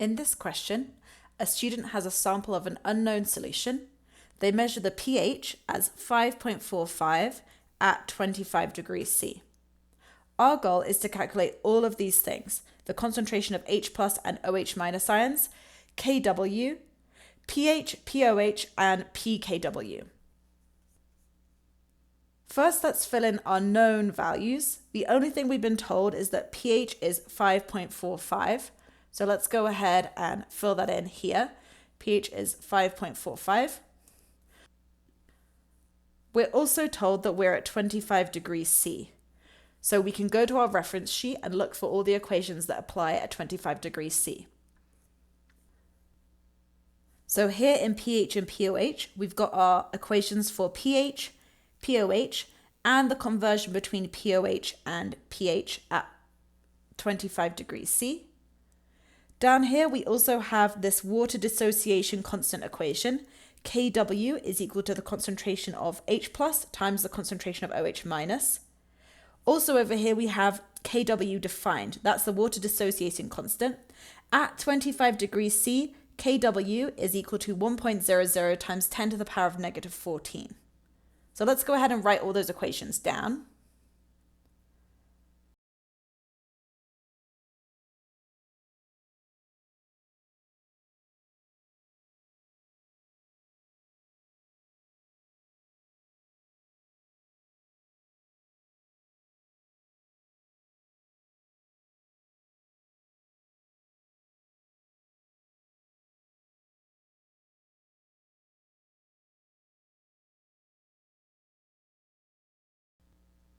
In this question, a student has a sample of an unknown solution. They measure the pH as 5.45 at 25 degrees C. Our goal is to calculate all of these things: the concentration of H plus and OH minus ions, Kw, pH, pOH, and pKw. First, let's fill in our known values. The only thing we've been told is that pH is 5.45. So let's go ahead and fill that in here. pH is 5.45. We're also told that we're at 25 degrees C. So we can go to our reference sheet and look for all the equations that apply at 25 degrees C. So here in pH and pOH, we've got our equations for pH, pOH, and the conversion between pOH and pH at 25 degrees C. Down here, we also have this water dissociation constant equation. Kw is equal to the concentration of H plus times the concentration of OH minus. Also over here, we have Kw defined. That's the water dissociation constant. At 25 degrees C, Kw is equal to 1.00 times 10 to the power of negative 14. So let's go ahead and write all those equations down.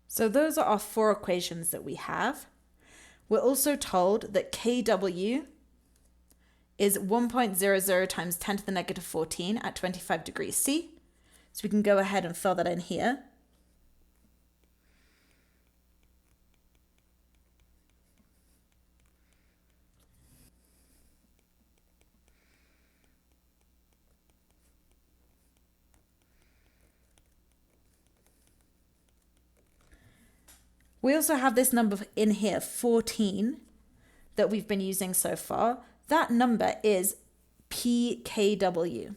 So those are our four equations that we have. We're also told that Kw is 1.00 times 10 to the negative 14 at 25 degrees C. So we can go ahead and fill that in here. We also have this number in here, 14, that we've been using so far. That number is pKw.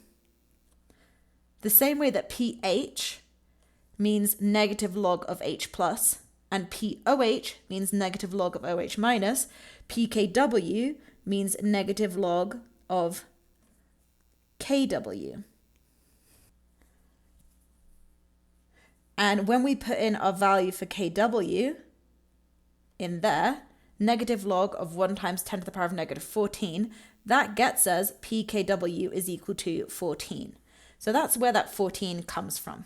The same way that pH means negative log of H plus and pOH means negative log of OH minus, pKw means negative log of Kw. And when we put in our value for Kw in there, negative log of 1 times 10 to the power of negative 14, that gets us pKw is equal to 14. So that's where that 14 comes from.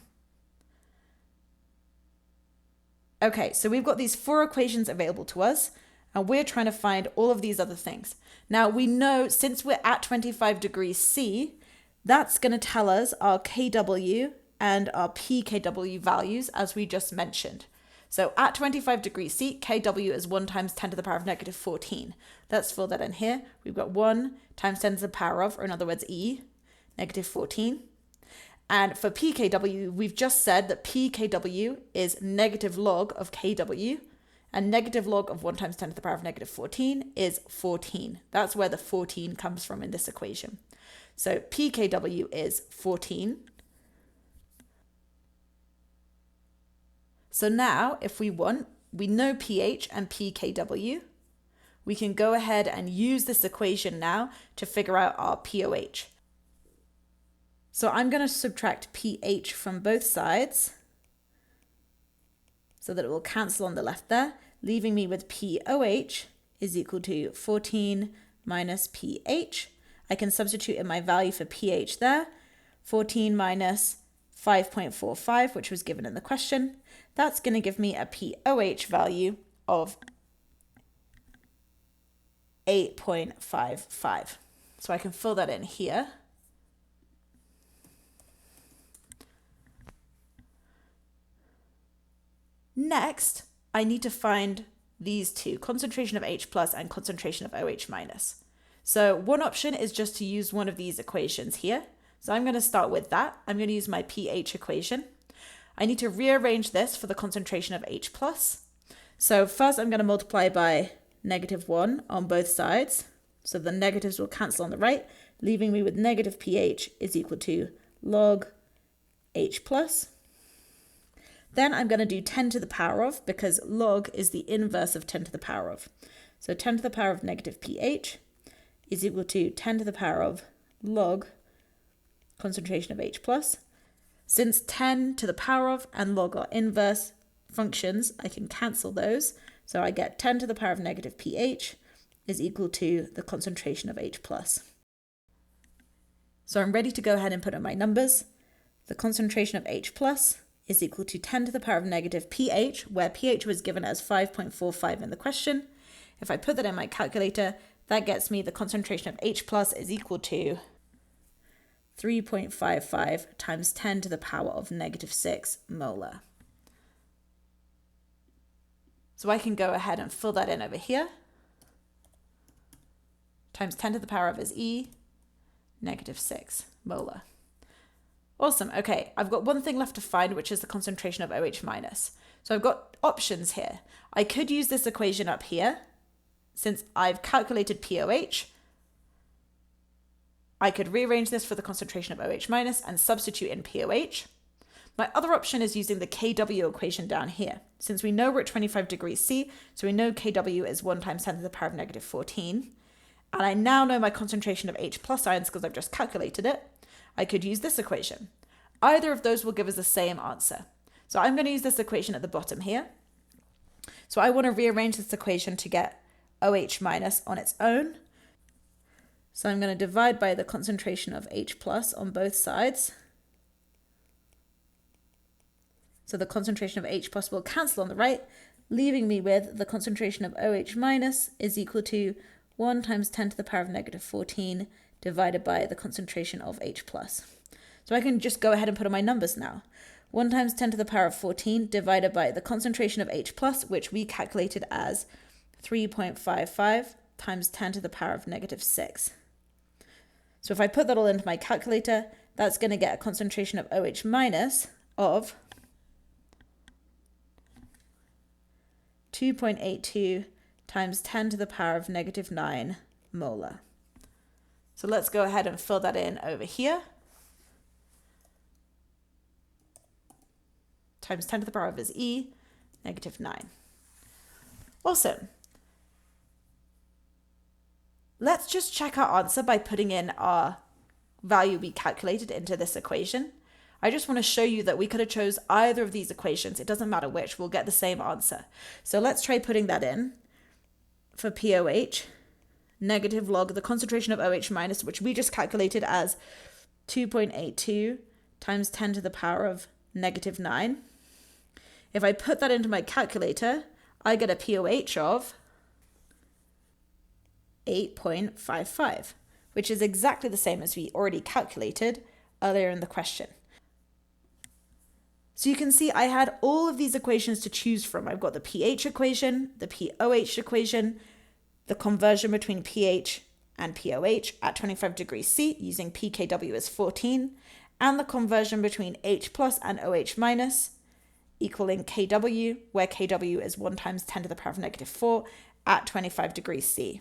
Okay, so we've got these four equations available to us, and we're trying to find all of these other things. Now we know since we're at 25 degrees C, that's going to tell us our Kw and our pKw values, as we just mentioned. So at 25 degrees C, Kw is 1 times 10 to the power of negative 14. Let's fill that in here. We've got 1 times 10 to the power of, or in other words, E, negative 14. And for pKw, we've just said that pKw is negative log of Kw, and negative log of 1 times 10 to the power of negative 14 is 14. That's where the 14 comes from in this equation. So pKw is 14. So now, if we want, we know pH and pKw. We can go ahead and use this equation now to figure out our pOH. So I'm going to subtract pH from both sides so that it will cancel on the left there, leaving me with pOH is equal to 14 minus pH. I can substitute in my value for pH there, 14 minus 5.45, which was given in the question. That's going to give me a pOH value of 8.55. So I can fill that in here. Next, I need to find these two, concentration of H plus and concentration of OH minus. So one option is just to use one of these equations here. So I'm going to start with that. I'm going to use my pH equation. I need to rearrange this for the concentration of H plus. So first I'm going to multiply by -1 on both sides. So the negatives will cancel on the right, leaving me with negative pH is equal to log H plus. Then I'm going to do 10 to the power of, because log is the inverse of 10 to the power of. So 10 to the power of negative pH is equal to 10 to the power of log concentration of H plus. Since 10 to the power of and log are inverse functions, I can cancel those. So I get 10 to the power of negative pH is equal to the concentration of H plus. So I'm ready to go ahead and put in my numbers. The concentration of H plus is equal to 10 to the power of negative pH, where pH was given as 5.45 in the question. If I put that in my calculator, that gets me the concentration of H plus is equal to 3.55 times 10 to the power of negative 6 molar. So I can go ahead and fill that in over here. Times 10 to the power of is E, negative 6 molar. Awesome. Okay, I've got one thing left to find, which is the concentration of OH minus. So I've got options here. I could use this equation up here. Since I've calculated pOH, I could rearrange this for the concentration of OH minus and substitute in pOH. My other option is using the kW equation down here. Since we know we're at 25 degrees C, so we know kW is 1 times 10 to the power of negative 14. And I now know my concentration of H plus ions because I've just calculated it. I could use this equation. Either of those will give us the same answer. So I'm going to use this equation at the bottom here. So I want to rearrange this equation to get OH minus on its own. So I'm going to divide by the concentration of H plus on both sides. So the concentration of H plus will cancel on the right, leaving me with the concentration of OH minus is equal to 1 times 10 to the power of negative 14 divided by the concentration of H plus. So I can just go ahead and put in my numbers now. 1 times 10 to the power of 14 divided by the concentration of H plus, which we calculated as 3.55 times 10 to the power of negative 6. So if I put that all into my calculator, that's going to get a concentration of OH minus of 2.82 times 10 to the power of negative 9 molar. So let's go ahead and fill that in over here. Times 10 to the power of is E, negative 9. Awesome. Let's just check our answer by putting in our value we calculated into this equation. I just want to show you that we could have chose either of these equations. It doesn't matter which, we'll get the same answer. So let's try putting that in for pOH. Negative log the concentration of OH minus, which we just calculated as 2.82 times 10 to the power of negative 9. If I put that into my calculator, I get a pOH of 8.55, which is exactly the same as we already calculated earlier in the question. So you can see I had all of these equations to choose from. I've got the pH equation, the pOH equation, the conversion between pH and pOH at 25 degrees C using pKw as 14, and the conversion between H plus and OH minus equaling kW, where kW is 1 times 10 to the power of negative 4 at 25 degrees C.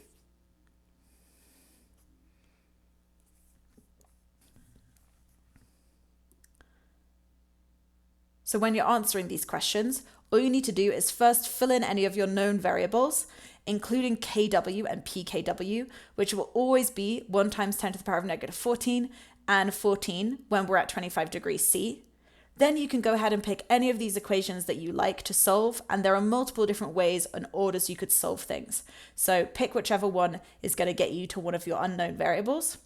So when you're answering these questions, all you need to do is first fill in any of your known variables, including kW and pKw, which will always be 1 times 10 to the power of negative 14 and 14 when we're at 25 degrees C. Then you can go ahead and pick any of these equations that you like to solve, and there are multiple different ways and orders you could solve things. So pick whichever one is going to get you to one of your unknown variables.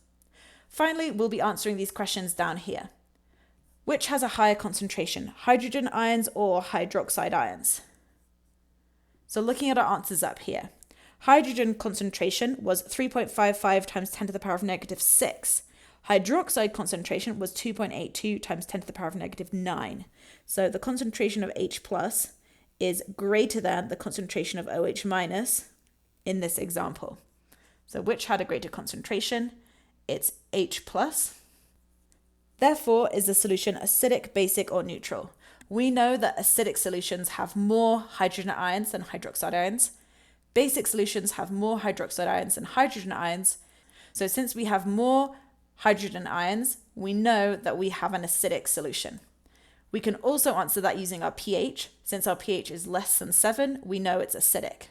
Finally, we'll be answering these questions down here. Which has a higher concentration, hydrogen ions or hydroxide ions? So looking at our answers up here, hydrogen concentration was 3.55 times 10 to the power of negative 6. Hydroxide concentration was 2.82 times 10 to the power of negative 9. So the concentration of H plus is greater than the concentration of OH minus in this example. So which had a greater concentration? It's H plus. Therefore, is the solution acidic, basic, or neutral? We know that acidic solutions have more hydrogen ions than hydroxide ions. Basic solutions have more hydroxide ions than hydrogen ions. So since we have more hydrogen ions, we know that we have an acidic solution. We can also answer that using our pH. Since our pH is less than 7, we know it's acidic.